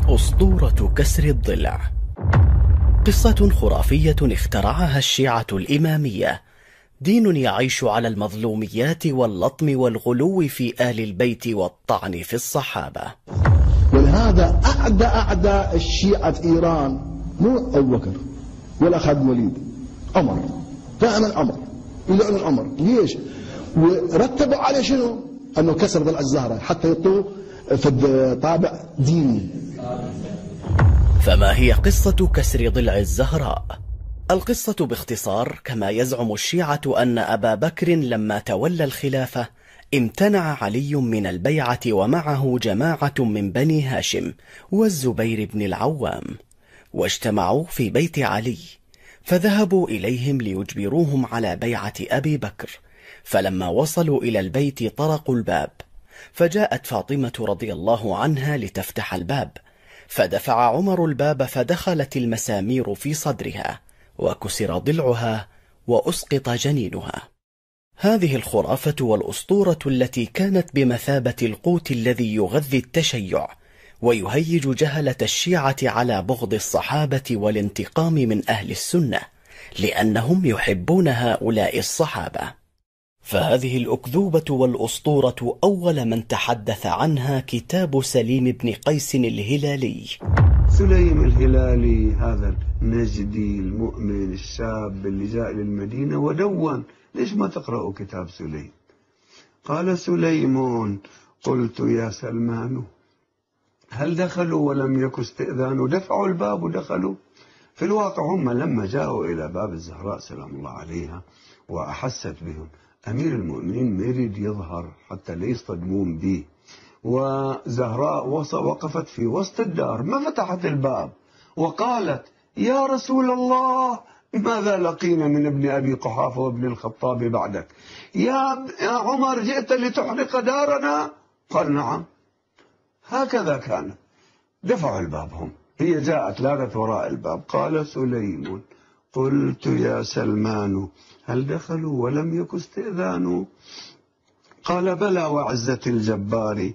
أسطورة كسر الضلع. قصة خرافية اخترعها الشيعة الإمامية، دين يعيش على المظلوميات واللطم والغلو في آل البيت والطعن في الصحابة. ولهذا أعدى الشيعة في إيران مو أبو بكر ولا خالد وليد، عمر، دائما عمر، يلعنون عمر. ليش؟ ورتبوا عليه شنو؟ أنه كسر ضلع الزهرة حتى يعطوه في طابع ديني. فما هي قصة كسر ضلع الزهراء؟ القصة باختصار كما يزعم الشيعة أن أبا بكر لما تولى الخلافة امتنع علي من البيعة ومعه جماعة من بني هاشم والزبير بن العوام، واجتمعوا في بيت علي، فذهبوا إليهم ليجبروهم على بيعة أبي بكر. فلما وصلوا إلى البيت طرقوا الباب، فجاءت فاطمة رضي الله عنها لتفتح الباب، فدفع عمر الباب، فدخلت المسامير في صدرها وكسر ضلعها وأسقط جنينها. هذه الخرافة والأسطورة التي كانت بمثابة القوت الذي يغذي التشيع ويهيج جهلة الشيعة على بغض الصحابة والانتقام من أهل السنة، لأنهم يحبون هؤلاء الصحابة. فهذه الأكذوبة والأسطورة أول من تحدث عنها كتاب سليم بن قيس الهلالي. سليم الهلالي هذا النجدي المؤمن الشاب اللي جاء للمدينة ودون، ليش ما تقرأوا كتاب سليم؟ قال سليم: قلت يا سلمان هل دخلوا ولم يكن استئذان؟ دفعوا الباب ودخلوا. في الواقع هم لما جاءوا إلى باب الزهراء سلام الله عليها وأحست بهم، أمير المؤمنين مريد يظهر حتى لا يصطدمون به، وزهراء وقفت في وسط الدار ما فتحت الباب وقالت: يا رسول الله ماذا لقينا من ابن أبي قحافة وابن الخطاب بعدك؟ يا عمر جئت لتحرق دارنا؟ قال: نعم. هكذا كان. دفعوا الباب هم، هي جاءت لاذت وراء الباب. قال سليم: قلت يا سلمان هل دخلوا ولم يكن استئذان؟ قال: بلى وعزة الجبار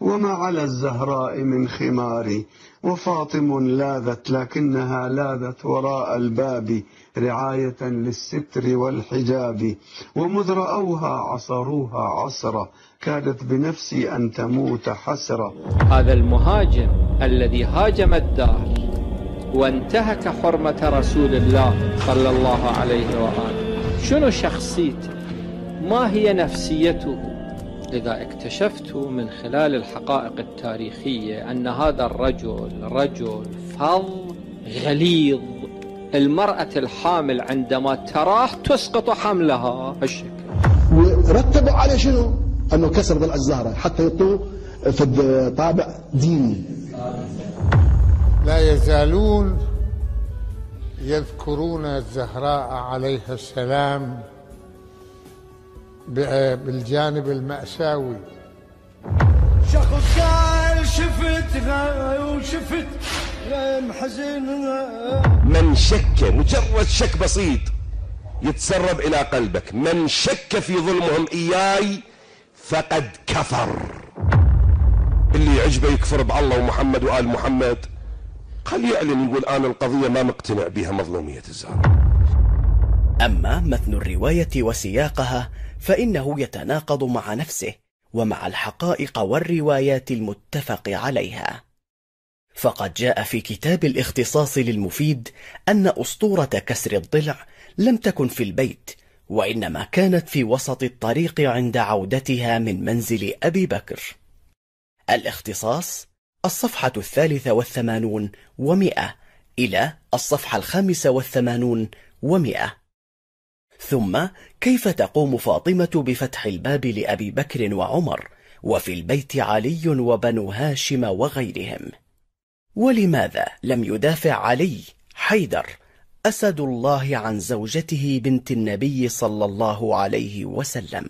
وما على الزهراء من خمار، وفاطم لاذت لكنها لاذت وراء الباب رعاية للستر والحجاب، ومذ رأوها عصروها عصرة كادت بنفسي أن تموت حسرة. هذا المهاجم الذي هاجم الدار وانتهك حرمة رسول الله صلى الله عليه وآله، شنو شخصيته؟ ما هي نفسيته؟ إذا اكتشفت من خلال الحقائق التاريخية أن هذا الرجل رجل فظ غليظ، المرأة الحامل عندما تراه تسقط حملها هالشكل. ورتبوا عليه شنو؟ أنه كسر ضلع الزهرة حتى يعطوه في طابع ديني. لا يزالون يذكرون الزهراء عليها السلام بالجانب المأساوي. شخص قال شفتها وشفت محزن. من شك، مجرد شك بسيط يتسرب إلى قلبك، من شك في ظلمهم إياي فقد كفر. اللي يعجبه يكفر بالله ومحمد وآل محمد، خليه يعلن يقول أنا القضية ما مقتنع بها، مظلومية الزهراء. أما متن الرواية وسياقها فإنه يتناقض مع نفسه ومع الحقائق والروايات المتفق عليها. فقد جاء في كتاب الاختصاص للمفيد أن أسطورة كسر الضلع لم تكن في البيت، وإنما كانت في وسط الطريق عند عودتها من منزل أبي بكر. الاختصاص الصفحة 83 و100 إلى الصفحة 85 و100. ثم كيف تقوم فاطمة بفتح الباب لأبي بكر وعمر وفي البيت علي وبنو هاشم وغيرهم؟ ولماذا لم يدافع علي حيدر أسد الله عن زوجته بنت النبي صلى الله عليه وسلم؟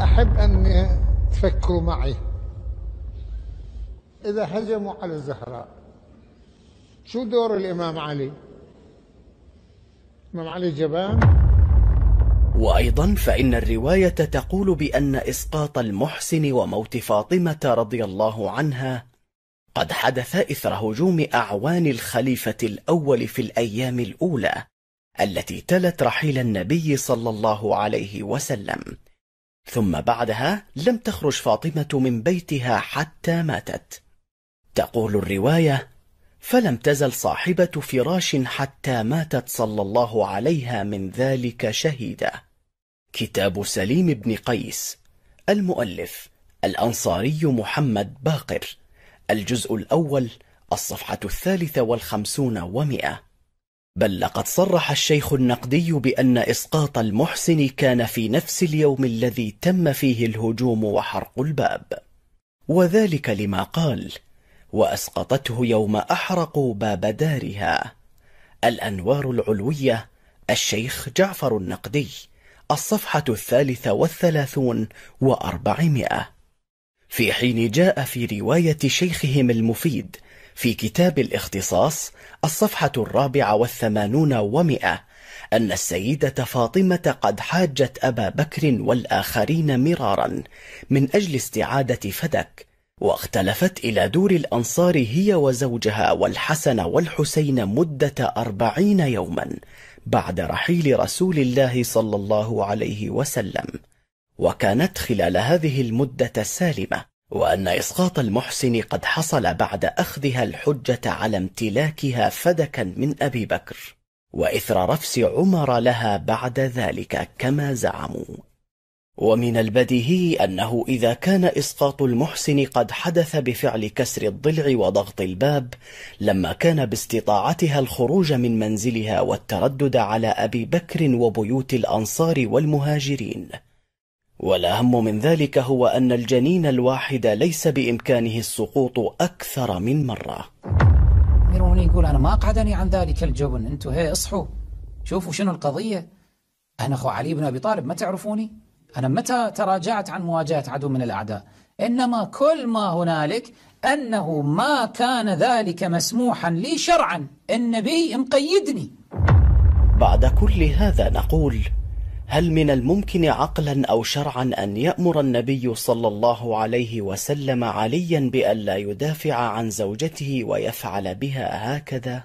أحب أن تفكروا معي، إذا هجموا على الزهراء شو دور الإمام علي؟ الإمام علي جبان. وأيضا فإن الرواية تقول بأن إسقاط المحسن وموت فاطمة رضي الله عنها قد حدث إثر هجوم أعوان الخليفة الأول في الأيام الأولى التي تلت رحيل النبي صلى الله عليه وسلم، ثم بعدها لم تخرج فاطمة من بيتها حتى ماتت. تقول الرواية: فلم تزل صاحبة فراش حتى ماتت صلى الله عليها من ذلك شهيدة. كتاب سليم بن قيس، المؤلف الأنصاري محمد باقر، الجزء الأول، الصفحة 53 و100. بل لقد صرح الشيخ النقدي بأن إسقاط المحسن كان في نفس اليوم الذي تم فيه الهجوم وحرق الباب، وذلك لما قال: وأسقطته يوم أحرقوا باب دارها. الأنوار العلوية، الشيخ جعفر النقدي، الصفحة 33 و400. في حين جاء في رواية شيخهم المفيد في كتاب الاختصاص، الصفحة 84 و100، أن السيدة فاطمة قد حاجت أبا بكر والآخرين مرارا من أجل استعادة فدك، واختلفت إلى دور الأنصار هي وزوجها والحسن والحسين مدة 40 يوما بعد رحيل رسول الله صلى الله عليه وسلم، وكانت خلال هذه المدة سالمة، وأن إسقاط المحسن قد حصل بعد أخذها الحجة على امتلاكها فدكا من أبي بكر، وإثر رفس عمر لها بعد ذلك كما زعموا. ومن البديهي أنه إذا كان إسقاط المحسن قد حدث بفعل كسر الضلع وضغط الباب، لما كان باستطاعتها الخروج من منزلها والتردد على أبي بكر وبيوت الأنصار والمهاجرين. والأهم من ذلك هو أن الجنين الواحد ليس بإمكانه السقوط أكثر من مرة. ميروني يقول: أنا ما أقعدني عن ذلك الجبن، أنتوا هي اصحوا شوفوا شنو القضية. أنا أخو علي بن أبي طالب، ما تعرفوني؟ أنا متى تراجعت عن مواجهة عدو من الأعداء؟ إنما كل ما هنالك أنه ما كان ذلك مسموحا لي شرعا، النبي مقيدني. بعد كل هذا نقول: هل من الممكن عقلا أو شرعا أن يأمر النبي صلى الله عليه وسلم عليا بألا يدافع عن زوجته ويفعل بها هكذا؟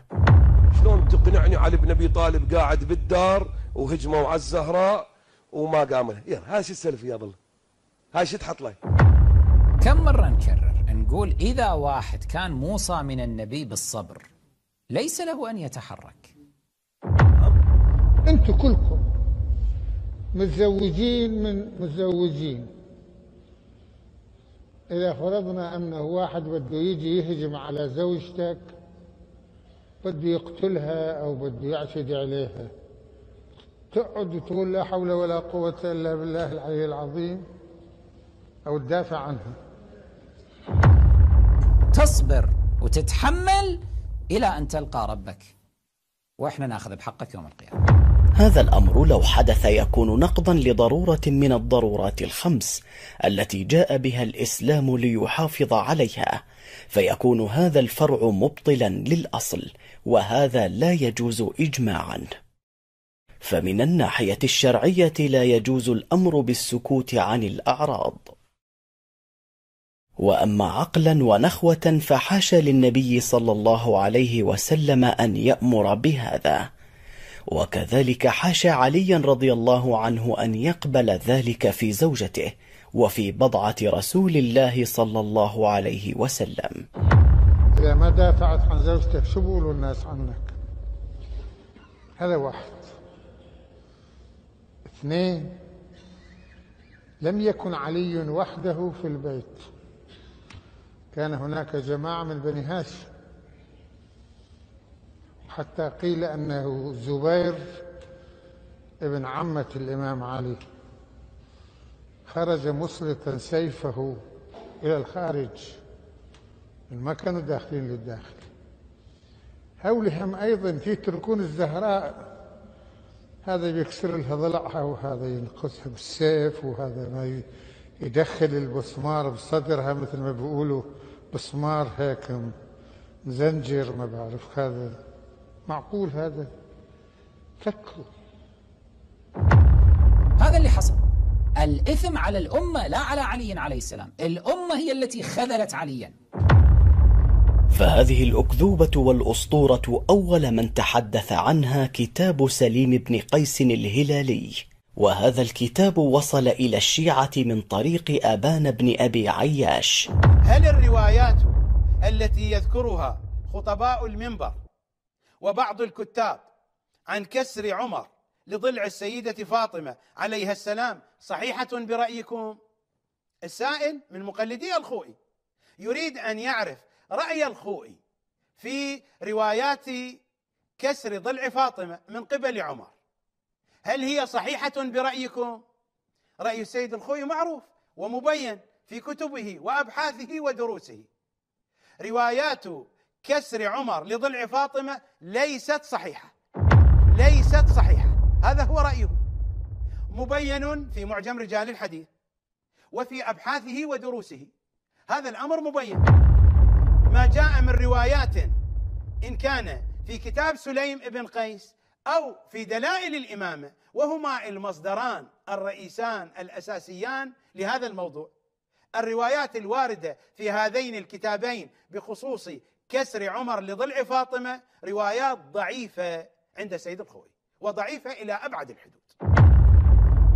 شلون تقنعني علي بن أبي طالب قاعد بالدار وهجموا على الزهراء وما قام له؟ هاي شو السلف يا ظل؟ هاي شو تحط له؟ كم مرة نكرر نقول: إذا واحد كان موصى من النبي بالصبر ليس له أن يتحرك. أنتوا كلكم متزوجين من متزوجين، إذا فرضنا أنه واحد بده يجي يهجم على زوجتك، بده يقتلها أو بده يعتدي عليها، تقعد وتقول لا حول ولا قوة إلا بالله العلي العظيم أو تدافع عنها؟ تصبر وتتحمل إلى أن تلقى ربك، وإحنا ناخذ بحقك يوم القيامة. هذا الأمر لو حدث يكون نقضا لضرورة من الضرورات الخمس التي جاء بها الإسلام ليحافظ عليها، فيكون هذا الفرع مبطلا للأصل، وهذا لا يجوز إجماعا. فمن الناحية الشرعية لا يجوز الأمر بالسكوت عن الأعراض، وأما عقلا ونخوة فحاشا للنبي صلى الله عليه وسلم أن يأمر بهذا، وكذلك حاشا عليا رضي الله عنه أن يقبل ذلك في زوجته وفي بضعة رسول الله صلى الله عليه وسلم. إذا ما دافعت عن زوجتك شو بيقولوا الناس عنك؟ هذا واحد. اثنين، لم يكن علي وحده في البيت، كان هناك جماعة من بني هاشم، حتى قيل أنه زبير ابن عمة الإمام علي خرج مسلطا سيفه إلى الخارج، ما كانوا داخلين للداخل. هولهم أيضا يتركون الزهراء، هذا بيكسر لها ضلعها وهذا ينقصها بالسيف وهذا ما يدخل البسمار بصدرها، مثل ما بيقولوا بسمار هيك مزنجر، ما بعرف هذا معقول؟ هذا فكروا. هذا اللي حصل. الإثم على الأمة لا على علي عليه السلام، الأمة هي التي خذلت عليا. فهذه الأكذوبة والأسطورة أول من تحدث عنها كتاب سليم بن قيس الهلالي، وهذا الكتاب وصل إلى الشيعة من طريق أبان بن أبي عياش. هل الروايات التي يذكرها خطباء المنبر وبعض الكتاب عن كسر عمر لضلع السيدة فاطمة عليها السلام صحيحة برأيكم؟ السائل من مقلدي الخوئي يريد أن يعرف رأي الخوئي في روايات كسر ضلع فاطمة من قبل عمر، هل هي صحيحة برأيكم؟ رأي السيد الخوئي معروف ومبين في كتبه وأبحاثه ودروسه. روايات كسر عمر لضلع فاطمة ليست صحيحة، ليست صحيحة، هذا هو رأيه، مبين في معجم رجال الحديث وفي أبحاثه ودروسه، هذا الأمر مبين. ما جاء من روايات إن كان في كتاب سليم بن قيس أو في دلائل الإمامة، وهما المصدران الرئيسان الأساسيان لهذا الموضوع، الروايات الواردة في هذين الكتابين بخصوص كسر عمر لضلع فاطمة روايات ضعيفة عند السيد الخوئي، وضعيفة إلى أبعد الحدود.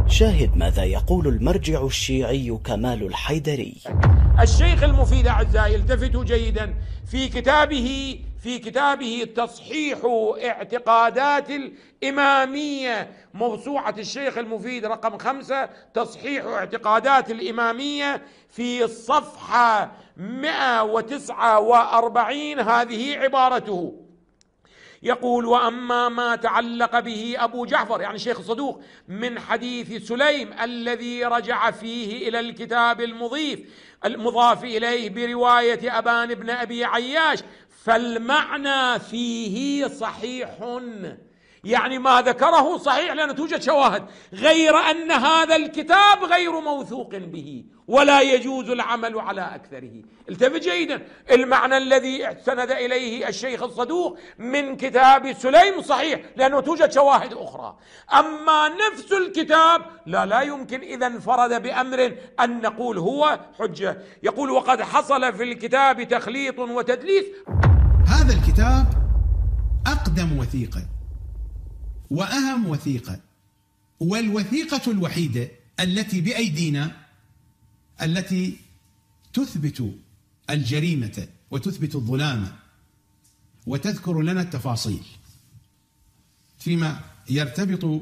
شاهد ماذا يقول المرجع الشيعي كمال الحيدري. الشيخ المفيد أعزائي التفتوا جيدا في كتابه تصحيح اعتقادات الإمامية، موسوعة الشيخ المفيد رقم 5 تصحيح اعتقادات الإمامية، في الصفحة 149 هذه عبارته، يقول: وأما ما تعلق به أبو جعفر يعني الشيخ الصدوق من حديث سليم الذي رجع فيه إلى الكتاب المضاف إليه برواية أبان بن أبي عياش، فالمعنى فيه صحيح، يعني ما ذكره صحيح لأن توجد شواهد، غير أن هذا الكتاب غير موثوق به ولا يجوز العمل على أكثره. التفت جيدا، المعنى الذي استند إليه الشيخ الصدوق من كتاب سليم صحيح لأنه توجد شواهد أخرى، أما نفس الكتاب لا يمكن إذا انفرد بأمر أن نقول هو حجة. يقول: وقد حصل في الكتاب تخليط وتدليس. هذا الكتاب أقدم وثيقة وأهم وثيقة، والوثيقة الوحيدة التي بأيدينا التي تثبت الجريمة وتثبت الظلام وتذكر لنا التفاصيل فيما يرتبط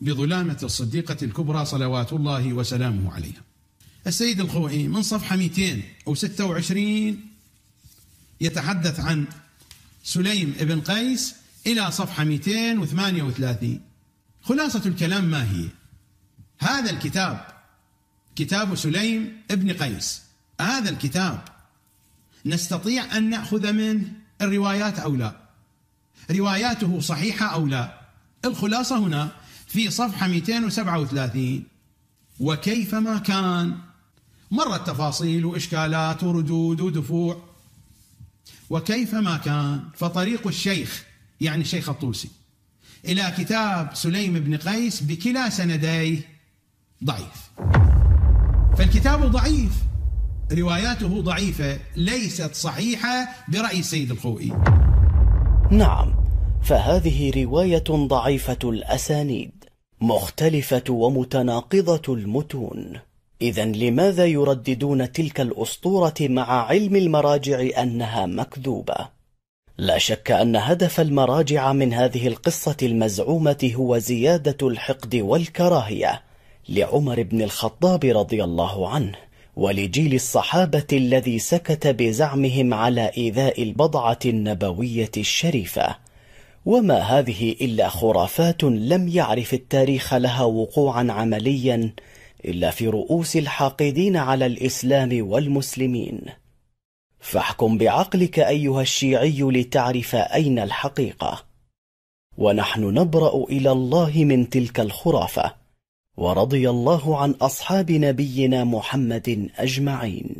بظلامة الصديقة الكبرى صلوات الله وسلامه عليها. السيد الخوئي من صفحة 226 يتحدث عن سليم بن قيس إلى صفحة 238. خلاصة الكلام ما هي؟ هذا الكتاب كتاب سليم بن قيس، هذا الكتاب نستطيع أن نأخذ منه الروايات أو لا، رواياته صحيحة أو لا. الخلاصة هنا في صفحة 237: وكيفما كان، مرت تفاصيل وإشكالات وردود ودفوع، وكيفما كان فطريق الشيخ يعني الشيخ الطوسي إلى كتاب سليم بن قيس بكلا سنديه ضعيف، فالكتاب ضعيف، رواياته ضعيفة ليست صحيحة برأي السيد الخوئي. نعم، فهذه رواية ضعيفة الأسانيد مختلفة ومتناقضة المتون. إذن لماذا يرددون تلك الأسطورة مع علم المراجع أنها مكذوبة؟ لا شك أن هدف المراجع من هذه القصة المزعومة هو زيادة الحقد والكراهية لعمر بن الخطاب رضي الله عنه ولجيل الصحابة الذي سكت بزعمهم على إيذاء البضعة النبوية الشريفة، وما هذه إلا خرافات لم يعرف التاريخ لها وقوعا عمليا إلا في رؤوس الحاقدين على الإسلام والمسلمين. فاحكم بعقلك أيها الشيعي لتعرف أين الحقيقة، ونحن نبرأ إلى الله من تلك الخرافة، ورضي الله عن أصحاب نبينا محمد أجمعين.